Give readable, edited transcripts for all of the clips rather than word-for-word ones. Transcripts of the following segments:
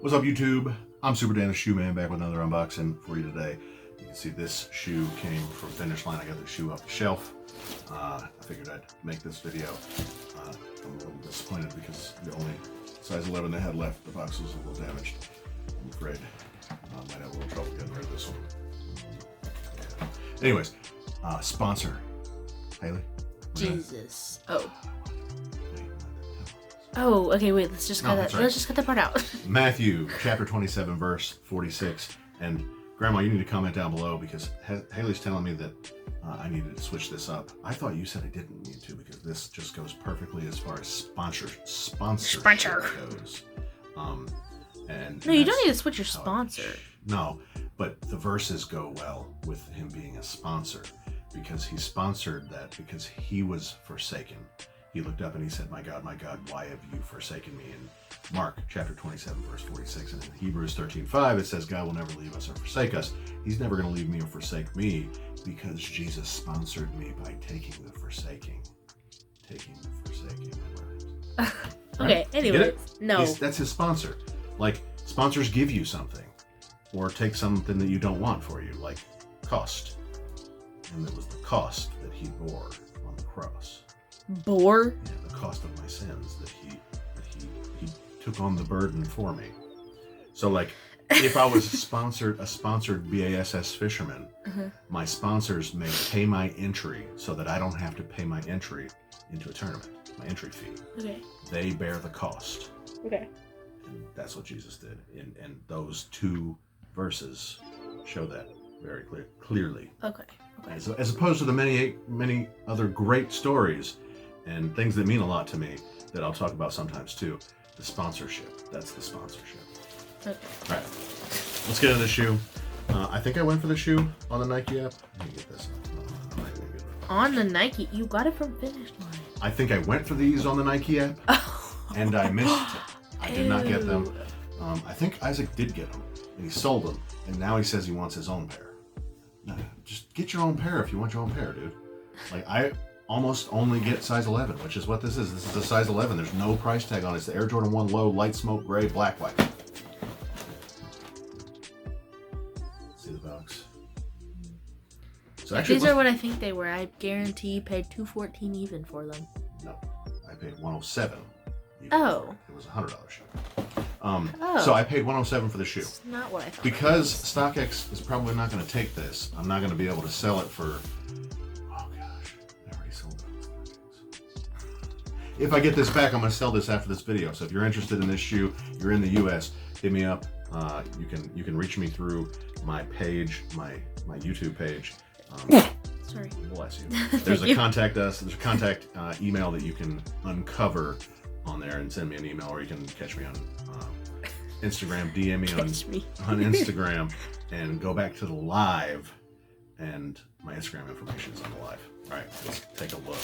What's up, YouTube? I'm Super Dan the Shoe Man, back with another unboxing for you today. You can see this shoe came from Finish Line. I got the shoe off the shelf. I figured I'd make this video. I'm a little disappointed because the only size 11 they had left, the box was a little damaged. I'm afraid I might have a little trouble getting rid of this one. Anyways, sponsor. Haley? Jesus. Oh, okay, wait, let's just cut that. Right. Let's just cut that part out. Matthew, chapter 27, verse 46. And Grandma, you need to comment down below because Haley's telling me that I needed to switch this up. I thought you said I didn't need to because this just goes perfectly as far as sponsorship goes. No, you don't need to switch your sponsor. No, but the verses go well with him being a sponsor because he sponsored that because he was forsaken. He looked up and he said, my God, why have you forsaken me? In Mark chapter 27, verse 46. And in Hebrews 13:5, it says, God will never leave us or forsake us. He's never going to leave me or forsake me because Jesus sponsored me by taking the forsaking. Okay, anyways. No. That's his sponsor. Like, sponsors give you something or take something that you don't want for you, like cost. And it was the cost that he bore on the cross. Bore? Yeah, the cost of my sins that he took on the burden for me. So, like, if I was a sponsored BASS fisherman, my sponsors may pay my entry so that I don't have to pay my entry into a tournament, my entry fee. Okay. They bear the cost. Okay. And that's what Jesus did. And those two verses show that very clearly. Okay. As opposed to the many other great stories and things that mean a lot to me that I'll talk about sometimes too. The sponsorship. That's the sponsorship. Okay. All right. Let's get into the shoe. I think I went for the shoe on the Nike app. Let me get this. On the Nike? You got it from Finish Line. I think I went for these on the Nike app. And I missed it. I did not get them. I think Isaac did get them. And he sold them. And now he says he wants his own pair. No, just get your own pair if you want your own pair, dude. Like, I almost only get size 11, which is what this is. This is a size 11. There's no price tag on it. It's the Air Jordan 1 Low Light Smoke Gray Black White. See the box. So actually, these are what I think they were. I guarantee you paid $214 even for them. No, I paid $107. Oh. It was a $100 shoe. So I paid $107 for the shoe. That's not what I thought. Because StockX is probably not going to take this, I'm not going to be able to sell it for. Oh gosh, I already sold it. If I get this back, I'm going to sell this after this video. So if you're interested in this shoe, you're in the U.S., hit me up. You can reach me through my page, my YouTube page. Sorry. Bless you. There's a contact us. There's a contact email that you can uncover on there and send me an email, or you can catch me on Instagram, DM me on Instagram, and go back to the live, and my Instagram information is on the live. All right, let's take a look.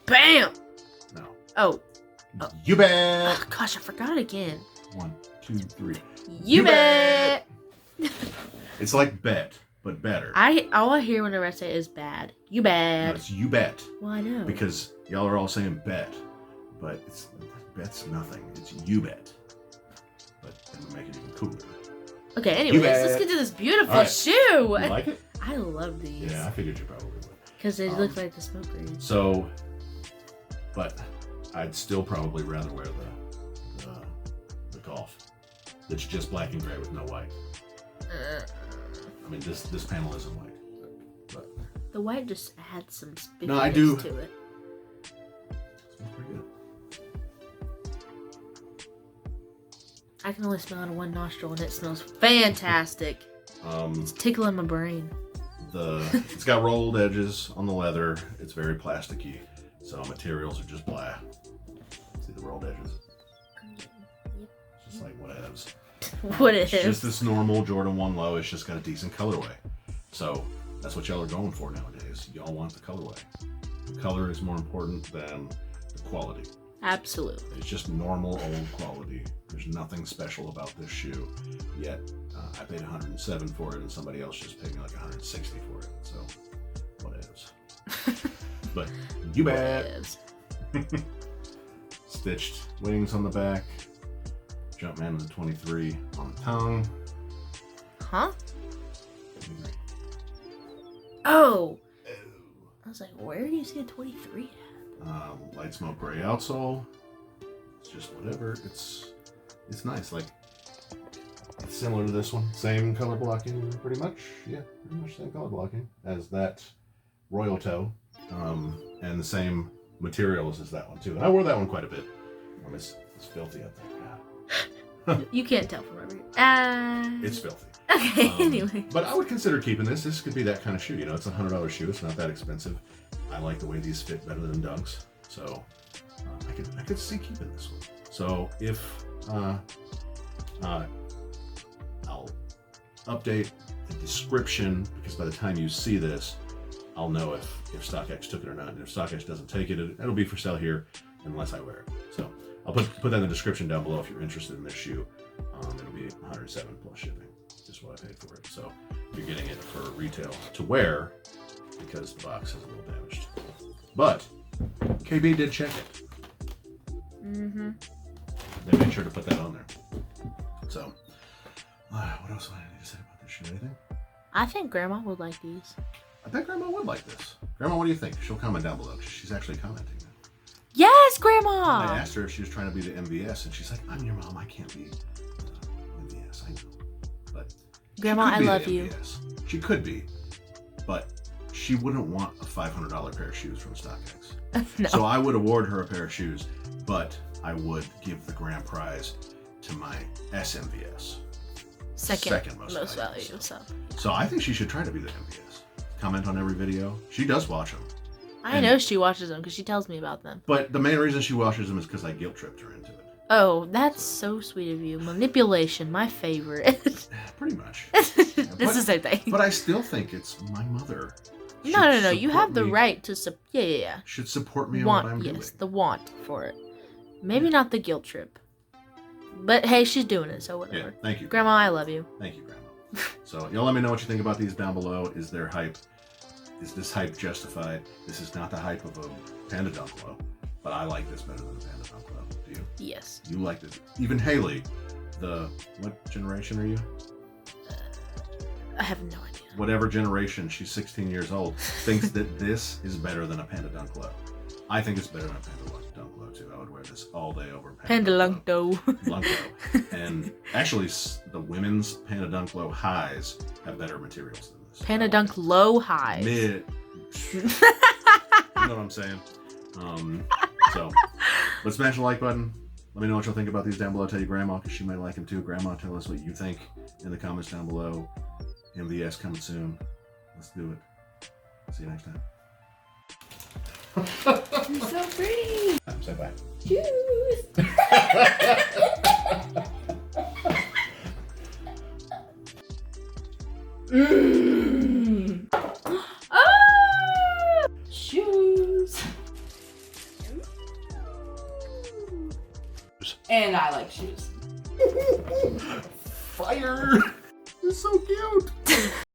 Bam! No. Oh. You bet! Oh, gosh, I forgot again. 1, 2, 3. You bet! It's like bet, but better. All I hear whenever I say it is bad. You bet. No, it's you bet. Well, I know. Because y'all are all saying bet, but bet's nothing. It's you bet. But it would make it even cooler. Okay, anyways, let's get to this beautiful shoe. You like it? I love these. Yeah, I figured you probably would. Because they look like the smoke grenades. So, but I'd still probably rather wear the golf. It's just black and gray with no white. I mean, this panel isn't white. But the white just adds some spookiness no, I do. to it. Smells pretty good. I can only smell it in one nostril, and it smells fantastic. It's tickling my brain. It's got rolled edges on the leather. It's very plasticky, so materials are just blah. See the rolled edges? It's just like whatevs. What is? It's just this normal Jordan 1 Low. It's just got a decent colorway. So that's what y'all are going for nowadays. Y'all want the colorway. The color is more important than the quality. Absolutely. It's just normal old quality. There's nothing special about this shoe. Yet I paid $107 for it, and somebody else just paid me like $160 for it. So whatevs. But you bet. Stitched wings on the back. Jumpman with the 23 on the tongue. Huh? Oh! I was like, where do you see a 23 at? Light smoke gray outsole. It's just whatever. It's nice. Like, it's similar to this one. Same color blocking, pretty much. Yeah, pretty much same color blocking as that Royal Toe. And the same materials as that one too. And I wore that one quite a bit. It's filthy up there. God. You can't tell from over here. It's filthy. Okay, anyway. But I would consider keeping this. This could be that kind of shoe. You know, it's a $100 shoe. It's not that expensive. I like the way these fit better than Dunks. So I could see keeping this one. So if I'll update the description, because by the time you see this, I'll know if StockX took it or not. And if StockX doesn't take it, it'll be for sale here unless I wear it. So I'll put that in the description down below if you're interested in this shoe. It'll be $107 plus shipping. Just what I paid for it. So you're getting it for retail to wear because the box is a little damaged. But KB did check it. Mm-hmm. They made sure to put that on there. So what else do I need to say about this shoe? Anything? I think Grandma would like these. I think Grandma would like this. Grandma, what do you think? She'll comment down below. She's actually commenting now. Yes, Grandma! I asked her if she was trying to be the MVS, and she's like, I'm your mom. I can't be MVS. I know. But Grandma, I love you. She could be, but she wouldn't want a $500 pair of shoes from StockX. No. So I would award her a pair of shoes, but I would give the grand prize to my SMVS. Second most value. So I think she should try to be the MVS. Comment on every video. She does watch them. I know she watches them because she tells me about them. But the main reason she watches them is because I guilt tripped her into it. Oh, that's so sweet of you. Manipulation, my favorite. Pretty much. It's the same thing. But I still think it's my mother. No. You have the right to yeah. Should support me on what I'm doing. Yes, the want for it. Maybe not the guilt trip. But hey, she's doing it, so whatever. Yeah, thank you. Grandma, I love you. Thank you, Grandma. So y'all let me know what you think about these down below. Is there hype? Is this hype justified? This is not the hype of a Panda Dunk Low, but I like this better than the Panda Dunk Low. Do you? Yes. You like this? Even Haley, what generation are you? I have no idea. Whatever generation, she's 16 years old, thinks that this is better than a Panda Dunk Low. I think it's better than a Panda Dunk Low too. I would wear this all day over Panda Dunk Low. And actually, the women's Panda Dunk Low highs have better materials than this. Panda Dunk Low highs. Mid. You know what I'm saying? So let's smash the like button. Let me know what y'all think about these down below. Tell your grandma because she might like them too. Grandma, tell us what you think in the comments down below. MVS coming soon. Let's do it. See you next time. You're so pretty. Say bye. Choose. Ah! Shoes. And I like shoes. Fire! It's so cute.